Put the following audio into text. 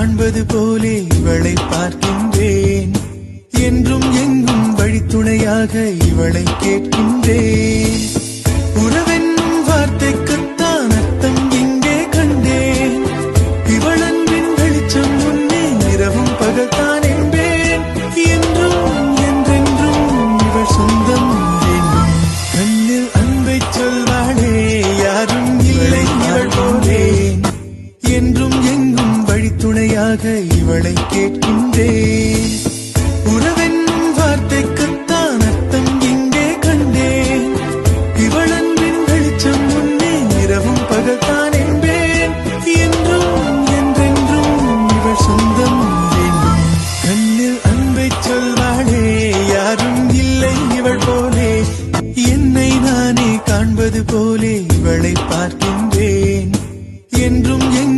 காண்பது போலே இவளை பார்க்கின்றேன். என்றும் எங்கும் வழித்துணையாக இவளை கேட்கின்றேன். உறவென்னும் வார்த்தைக்குத்தான் அர்த்தம் இங்கே கண்டேன். இவளன்பின் வெளிச்சம் முன்னே இரவும் பகல்தான் என்பேன். என்றும் என்றென்றும் இவள் சொந்தம் வேண்டும். கண்ணில் அன்பை சொல்வாளே யாரும் இவளை இவள் போலேன். என்றும் எங்கும் வழித்துணையாக இவளை கேட்கின்றேன்.